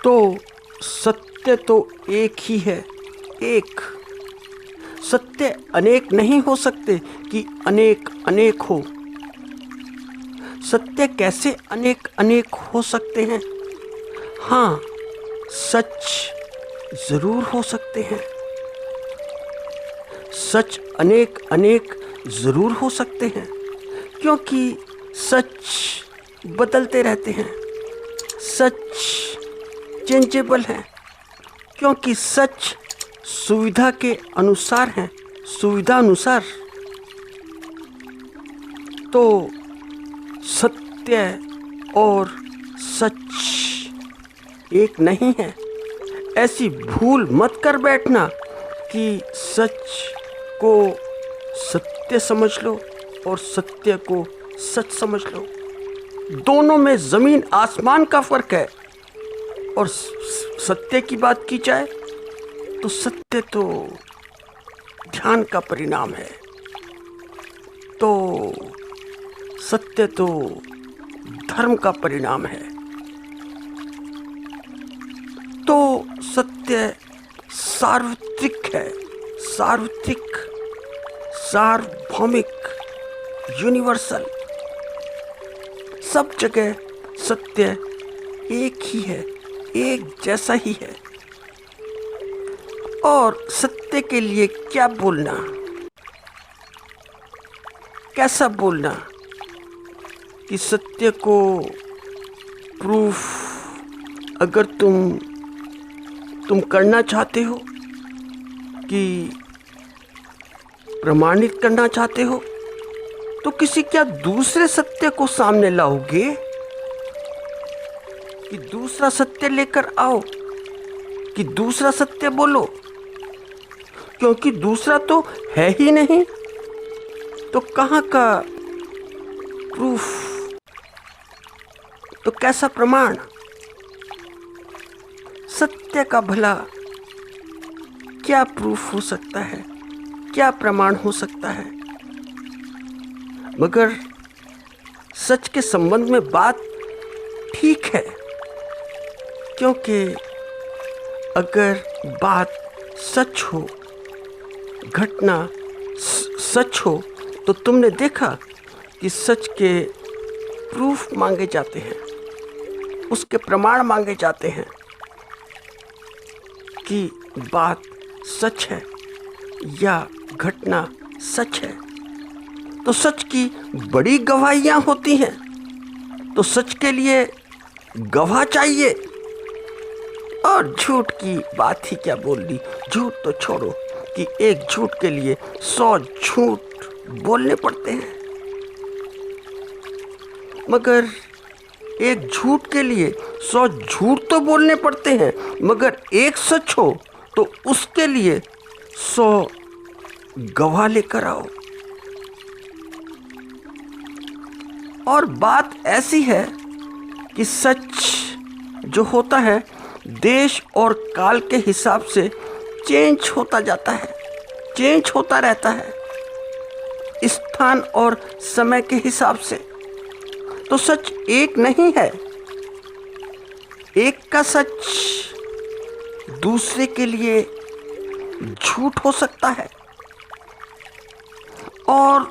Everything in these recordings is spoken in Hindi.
तो सत्य तो एक ही है, एक। सत्य अनेक नहीं हो सकते कि अनेक अनेक हो। सत्य कैसे अनेक अनेक हो सकते हैं? हाँ, सच जरूर हो सकते हैं। सच अनेक अनेक जरूर हो सकते हैं, क्योंकि सच बदलते रहते हैं। सच चेंजेबल है, क्योंकि सच सुविधा के अनुसार है, सुविधा अनुसार। तो सत्य और सच एक नहीं है। ऐसी भूल मत कर बैठना कि सच को सत्य समझ लो और सत्य को सच समझ लो। दोनों में जमीन आसमान का फर्क है। और सत्य की बात की जाए तो सत्य तो ध्यान का परिणाम है। तो सत्य तो धर्म का परिणाम है। तो सत्य सार्वत्रिक है, सार्वत्रिक, सार्वभौमिक, यूनिवर्सल। सब जगह सत्य एक ही है, एक जैसा ही है। और सत्य के लिए क्या बोलना, कैसा बोलना कि सत्य को प्रूफ अगर तुम करना चाहते हो, कि प्रमाणित करना चाहते हो, तो किसी क्या दूसरे सत्य को सामने लाओगे? कि दूसरा सत्य लेकर आओ, कि दूसरा सत्य बोलो, क्योंकि दूसरा तो है ही नहीं। तो कहाँ का प्रूफ, तो कैसा प्रमाण? सत्य का भला क्या प्रूफ हो सकता है, क्या प्रमाण हो सकता है? मगर सच के संबंध में बात ठीक है, क्योंकि अगर बात सच हो, घटना सच हो, तो तुमने देखा कि सच के प्रूफ मांगे जाते हैं, उसके प्रमाण मांगे जाते हैं कि बात सच है या घटना सच है। तो सच की बड़ी गवाहियां होती हैं। तो सच के लिए गवाह चाहिए। और झूठ की बात ही क्या बोल ली। झूठ तो छोड़ो कि एक झूठ के लिए 100 झूठ बोलने पड़ते हैं। मगर एक झूठ के लिए 100 झूठ तो बोलने पड़ते हैं, मगर एक सच हो तो उसके लिए 100 गवाह लेकर आओ। और बात ऐसी है कि सच जो होता है देश और काल के हिसाब से चेंज होता जाता है, चेंज होता रहता है, स्थान और समय के हिसाब से। तो सच एक नहीं है। एक का सच दूसरे के लिए झूठ हो सकता है। और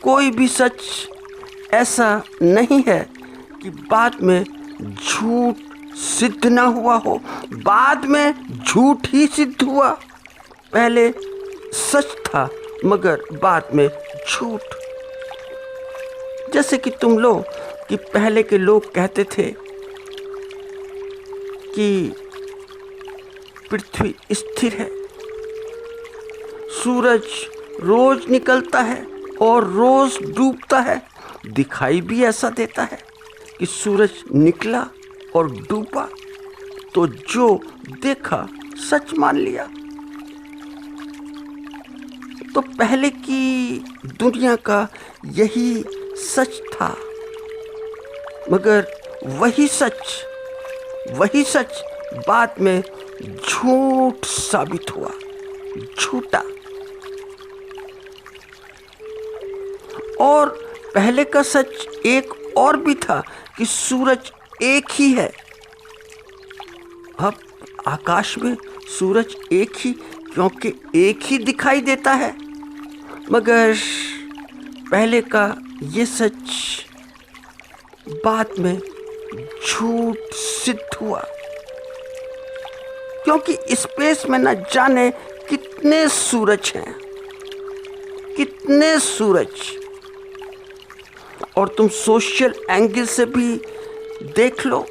कोई भी सच ऐसा नहीं है कि बाद में झूठ सिद्ध ना हुआ हो। बाद में झूठ ही सिद्ध हुआ। पहले सच था मगर बाद में झूठ। जैसे कि तुम लोग कि पहले के लोग कहते थे कि पृथ्वी स्थिर है, सूरज रोज निकलता है और रोज डूबता है। दिखाई भी ऐसा देता है कि सूरज निकला और डूबा, तो जो देखा सच मान लिया। तो पहले की दुनिया का यही सच था। मगर वही सच बाद में झूठ साबित हुआ, झूठा। और पहले का सच एक और भी था कि सूरज एक ही है। अब आकाश में सूरज एक ही, क्योंकि एक ही दिखाई देता है। मगर पहले का ये सच बाद में झूठ सिद्ध हुआ, क्योंकि स्पेस में न जाने कितने सूरज हैं, कितने सूरज। और तुम सोशल एंगल से भी देख लो,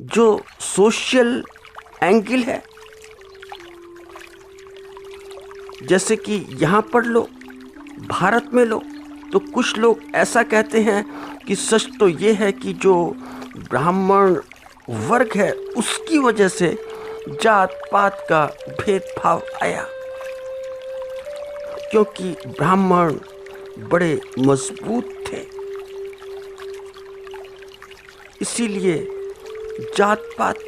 जो सोशल एंगल है, जैसे कि यहाँ पढ़ लो, भारत में लो, तो कुछ लोग ऐसा कहते हैं कि सच तो ये है कि जो ब्राह्मण वर्ग है उसकी वजह से जात पात का भेदभाव आया, क्योंकि ब्राह्मण बड़े मजबूत थे, इसीलिए जात पात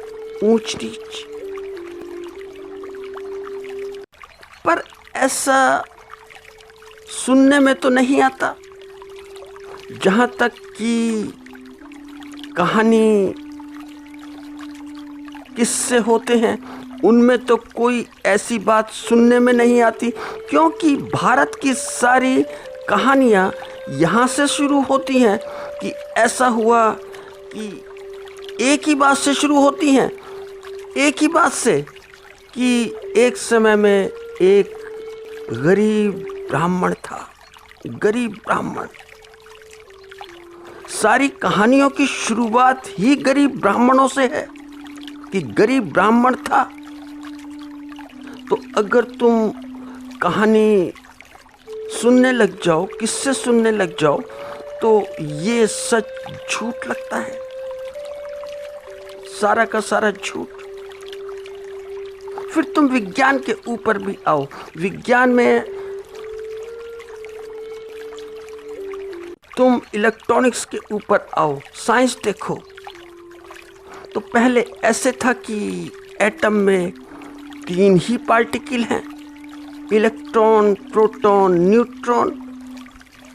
ऊंच नीच। पर ऐसा सुनने में तो नहीं आता। जहाँ तक कि कहानी किस्से होते हैं, उनमें तो कोई ऐसी बात सुनने में नहीं आती, क्योंकि भारत की सारी कहानियाँ यहाँ से शुरू होती हैं कि ऐसा हुआ, कि एक ही बात से शुरू होती हैं, एक ही बात से कि एक समय में एक गरीब ब्राह्मण था, गरीब ब्राह्मण। सारी कहानियों की शुरुआत ही गरीब ब्राह्मणों से है कि गरीब ब्राह्मण था। तो अगर तुम कहानी सुनने लग जाओ, किस्से सुनने लग जाओ, तो ये सच झूठ लगता है, सारा का सारा झूठ। फिर तुम विज्ञान के ऊपर भी आओ। विज्ञान में तुम इलेक्ट्रॉनिक्स के ऊपर आओ, साइंस देखो। तो पहले ऐसे था कि एटम में 3 ही पार्टिकल हैं, इलेक्ट्रॉन, प्रोटॉन, न्यूट्रॉन।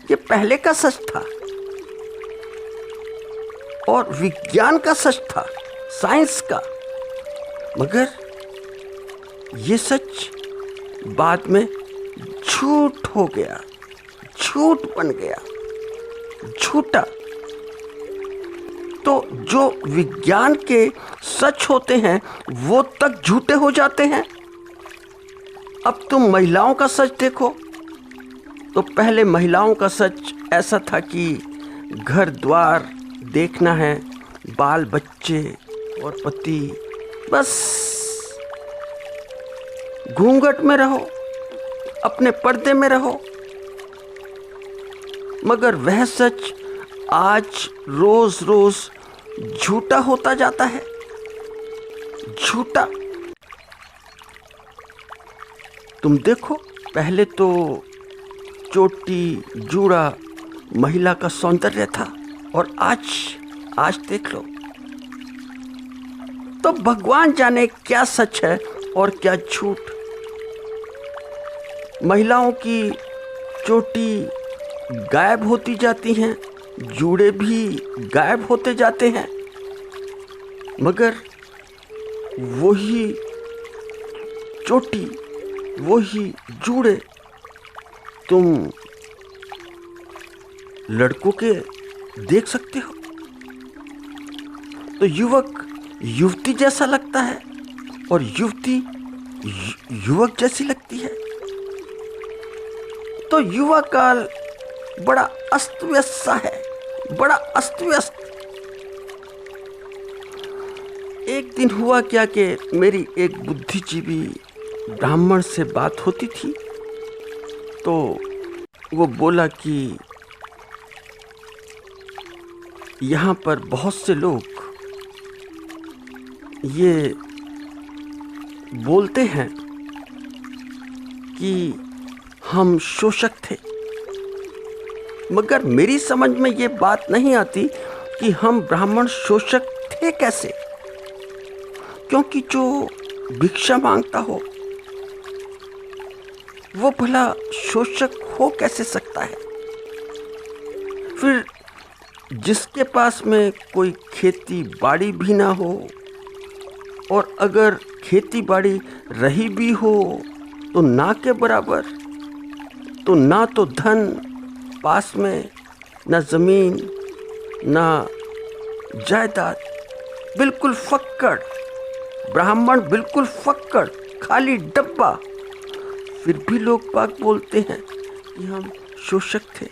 ये पहले का सच था और विज्ञान का सच था, साइंस का। मगर ये सच बाद में झूठ हो गया, झूठ बन गया, झूठा। तो जो विज्ञान के सच होते हैं वो तक झूठे हो जाते हैं। अब तुम महिलाओं का सच देखो, तो पहले महिलाओं का सच ऐसा था कि घर द्वार देखना है, बाल बच्चे और पति, बस घूंघट में रहो, अपने पर्दे में रहो। मगर वह सच आज रोज रोज झूठा होता जाता है, झूठा। तुम देखो, पहले तो चोटी जूड़ा महिला का सौंदर्य था, और आज देख लो। तो भगवान जाने क्या सच है और क्या झूठ। महिलाओं की चोटी गायब होती जाती हैं, जूड़े भी गायब होते जाते हैं, मगर वही चोटी, वही जूड़े तुम लड़कों के देख सकते हो। तो युवक युवती जैसा लगता है और युवती युवक जैसी लगती है। तो युवा काल बड़ा अस्त व्यस्त सा है, बड़ा अस्त व्यस्त। एक दिन हुआ क्या कि मेरी एक बुद्धिजीवी ब्राह्मण से बात होती थी, तो वो बोला कि यहाँ पर बहुत से लोग ये बोलते हैं कि हम शोषक थे, मगर मेरी समझ में ये बात नहीं आती कि हम ब्राह्मण शोषक थे कैसे, क्योंकि जो भिक्षा मांगता हो वो भला शोषक हो कैसे सकता है। फिर जिसके पास में कोई खेती बाड़ी भी ना हो, और अगर खेती बाड़ी रही भी हो तो ना के बराबर। तो ना तो धन पास में, ना जमीन, ना जायदाद, बिल्कुल फक्कड़। ब्राह्मण बिल्कुल फक्कड़, खाली डब्बा। फिर भी लोग बाग बोलते हैं कि हम शोषक थे।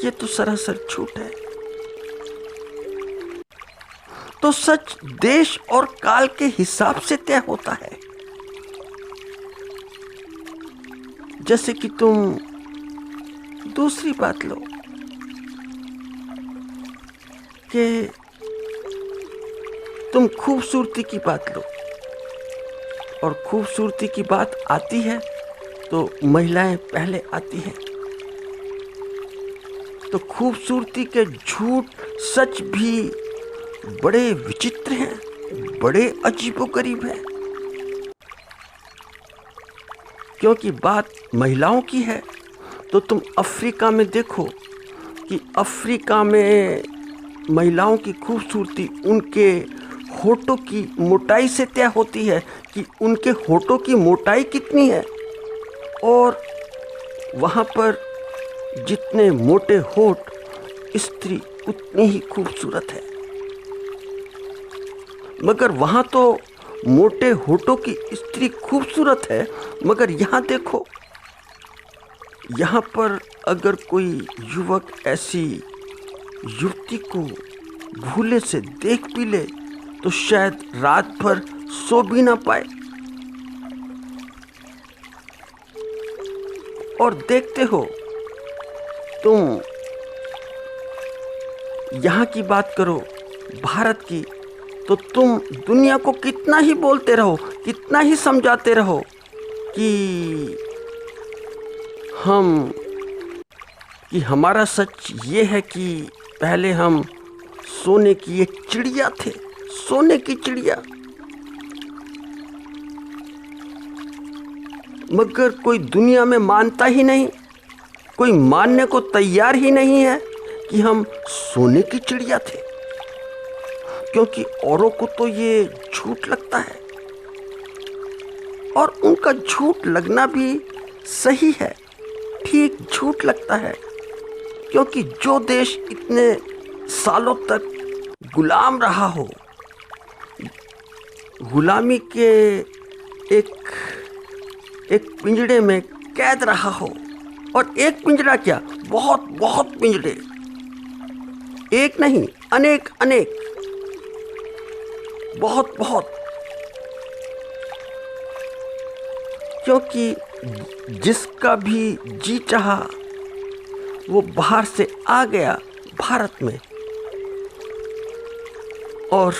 ये तो सरासर झूठ है। तो सच देश और काल के हिसाब से तय होता है। जैसे कि तुम दूसरी बात लो कि तुम खूबसूरती की बात लो, और खूबसूरती की बात आती है तो महिलाएं पहले आती हैं। तो खूबसूरती के झूठ सच भी बड़े विचित्र हैं, बड़े अजीबोगरीब हैं। क्योंकि बात महिलाओं की है तो तुम अफ्रीका में देखो कि अफ्रीका में महिलाओं की खूबसूरती उनके होठों की मोटाई से तय होती है कि उनके होठों की मोटाई कितनी है। और वहाँ पर जितने मोटे होठ, स्त्री उतनी ही खूबसूरत है। मगर वहाँ तो मोटे होठों की स्त्री खूबसूरत है, मगर यहाँ देखो, यहाँ पर अगर कोई युवक ऐसी युवती को भूले से देख भी ले तो शायद रात भर सो भी ना पाए। और देखते हो, तुम यहाँ की बात करो, भारत की, तो तुम दुनिया को कितना ही बोलते रहो, कितना ही समझाते रहो कि हमारा सच ये है कि पहले हम सोने की एक चिड़िया थे, सोने की चिड़िया। मगर कोई दुनिया में मानता ही नहीं, कोई मानने को तैयार ही नहीं है कि हम सोने की चिड़िया थे। क्योंकि औरों को तो ये झूठ लगता है, और उनका झूठ लगना भी सही है, ठीक झूठ लगता है। क्योंकि जो देश इतने सालों तक गुलाम रहा हो, गुलामी के एक पिंजड़े में कैद रहा हो, और एक पिंजरा क्या, बहुत बहुत पिंजड़े, एक नहीं अनेक अनेक, बहुत बहुत। क्योंकि जिसका भी जी चाहा वो बाहर से आ गया भारत में, और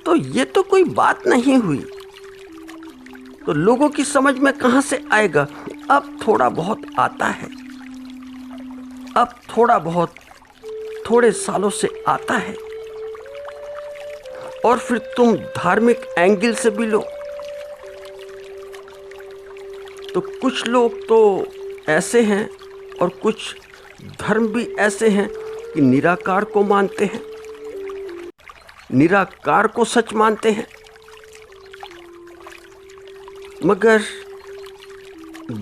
तो ये तो कोई बात नहीं हुई। तो लोगों की समझ में कहां से आएगा? अब थोड़ा बहुत आता है, अब थोड़ा बहुत थोड़े सालों से आता है। और फिर तुम धार्मिक एंगल से भी लो, तो कुछ लोग तो ऐसे हैं और कुछ धर्म भी ऐसे हैं कि निराकार को मानते हैं, निराकार को सच मानते हैं, मगर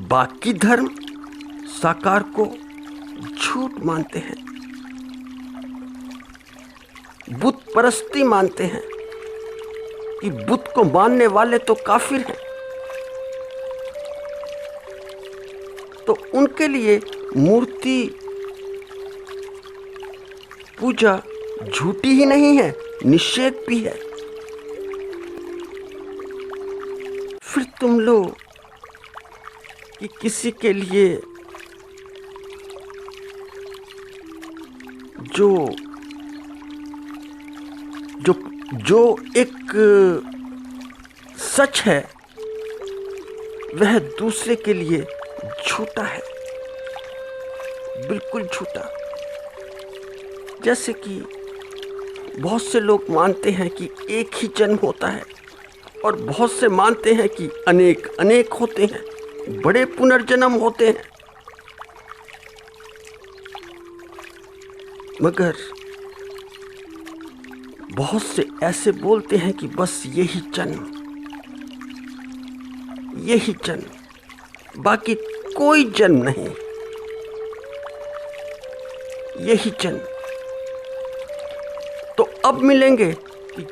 बाकी धर्म साकार को झूठ मानते हैं, बुत परस्ती मानते हैं कि बुत को मानने वाले तो काफिर हैं। तो उनके लिए मूर्ति पूजा झूठी ही नहीं है, निषेध भी है। फिर तुम लोग कि किसी के लिए जो एक सच है वह दूसरे के लिए झूठा है, बिल्कुल झूठा। जैसे कि बहुत से लोग मानते हैं कि एक ही जन्म होता है, और बहुत से मानते हैं कि अनेक अनेक होते हैं, बड़े पुनर्जन्म होते हैं। मगर बहुत से ऐसे बोलते हैं कि बस यही जन्म, बाकी कोई जन्म नहीं, यही जन्म। तो अब मिलेंगे कि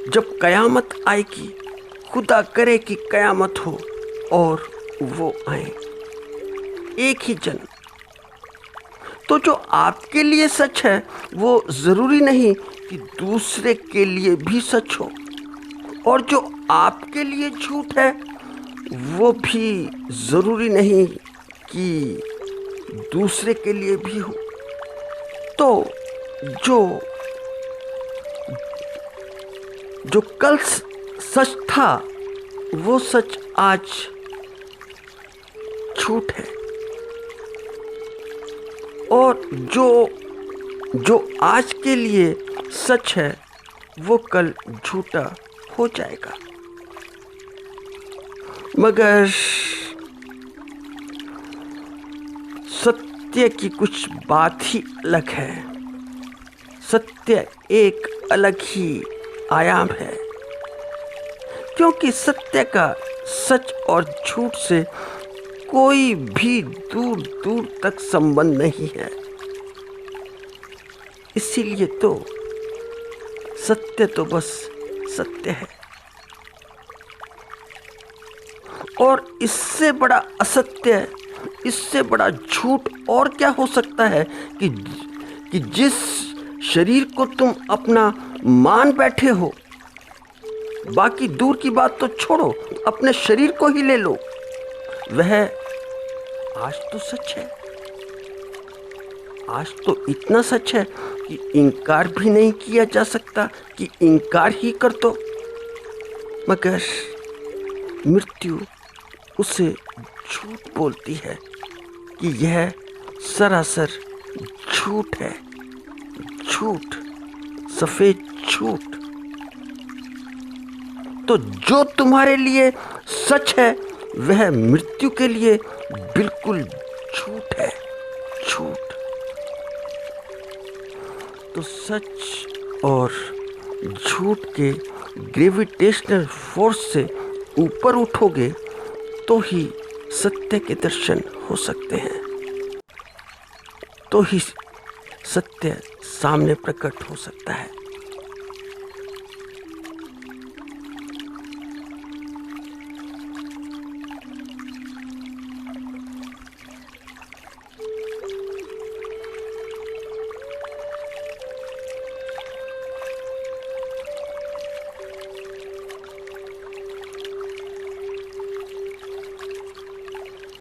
जब कयामत आएगी, खुदा करे कि कयामत हो और वो आए, एक ही जन्म। तो जो आपके लिए सच है वो जरूरी नहीं कि दूसरे के लिए भी सच हो, और जो आपके लिए झूठ है वो भी जरूरी नहीं कि दूसरे के लिए भी हो। तो जो कल सच था वो सच आज झूठ है, और जो आज के लिए सच है वो कल झूठा हो जाएगा। मगर सत्य की कुछ बात ही अलग है। सत्य एक अलग ही आयाम है, क्योंकि सत्य का सच और झूठ से कोई भी दूर दूर तक संबंध नहीं है। इसीलिए तो सत्य तो बस सत्य है, और इससे बड़ा असत्य, इससे बड़ा झूठ और क्या हो सकता है कि जिस शरीर को तुम अपना मान बैठे हो, बाकी दूर की बात तो छोड़ो, अपने शरीर को ही ले लो, वह आज तो सच है। आज तो इतना सच है कि इनकार भी नहीं किया जा सकता कि इनकार ही कर दो। मगर मृत्यु उसे झूठ बोलती है कि यह सरासर झूठ है, झूठ, सफेद झूठ। तो जो तुम्हारे लिए सच है वह मृत्यु के लिए बिल्कुल झूठ है, झूठ। तो सच और झूठ के ग्रेविटेशनल फोर्स से ऊपर उठोगे तो ही सत्य के दर्शन हो सकते हैं, तो ही सत्य सामने प्रकट हो सकता है।